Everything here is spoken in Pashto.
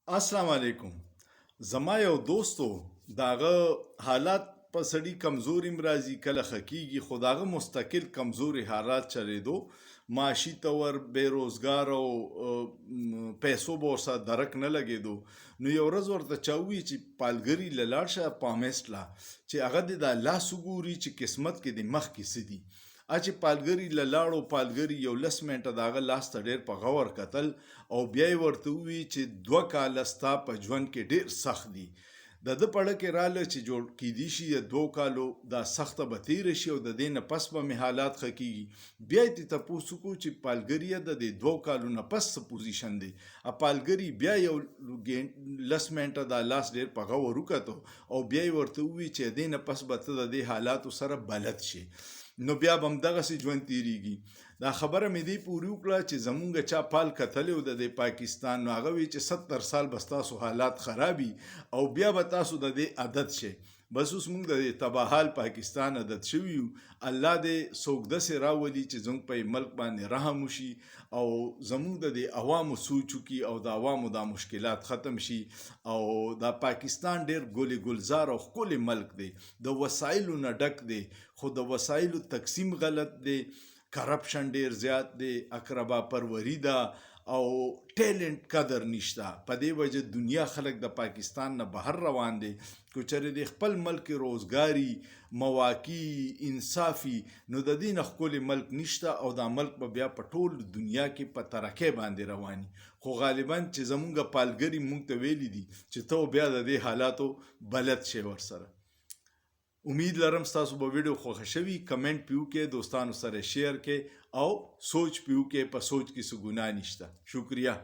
अस्सलाम वालेकुम। زما یو دوستو داغه حالات په سړی کمزوري مرضی کله خکېږي خو داغه مستقل کمزوري حالات چلیدو معاشي تور بیروزګار او پیسو بورسه درک نه لګېدو نو یو ورځ ورته چاوي چې پالګری لاړ شه پامېستلا چې هغه د الله سګوري چې قسمت کې د مخ کې سدي چې پالګری لاړو پالګری یو لس منټه داغه لاس ته ډېر په غور کتل او بیا یې ورته ووي چې 2 کاله ستا په ژوند کې ډېر سخت دي د پړه کې رااله چې جوړ کیدی شي د 2 کالو دا سخته به تیر شي او د دې نه پس به می حالات خکېږي بیا ته تاسو کو چې پالګری د 2 کالو نه پس پوزیشن دی پالګری بیا یو لس منټه دا لاس ډېر په غور وکړو او بیا یې ورته ووي چې دې نه پس به ته د دې حالاتو سره بلد شي نو بیا بم دغه سي ژوند تیریږي دا خبره مې دی پوری وکړه چې زمونږ چا پال کتلې د پاکستان نو هغه وی چې 70 سال بس تاسو حالات خرابي او بیا به تاسو د دې عادت شي بس اوس موږ د تباهال پاکستان عادت شویو الله دې سوګده سي راولي چې زموږ په ملک باندې رحم وشي او زموږ د عوامو سوچو کی او د عوامو د مشکلات ختم شي او د پاکستان ډېر ګولي ګلزار او خپل ملک دی د وسایلو نه ډک دی خو د وسایلو تقسیم غلط دی کرپشن ډیر زیات دی اقربا پروری ده او ټیلنت قدر نشته په دې وجه دنیا خلک د پاکستان نه بهر روان دي کوچره د خپل ملک روزګاری مواقع انصافي نو د دین خپل ملک نشته او د ملک په بیا په ټول دنیا کې په ترقه باندې رواني خو غالبا چې زمونږ پالګری مونږ ته ویلي دي چې ته بیا د دې حالاتو بلد شي ورسره امید لرم تاسو به ویډیو خوښ شوي کمنټ پیو کې دوستانو سره شیر کې او سوچ پیو کې په سوچ کې څه ګناه نشته شکریہ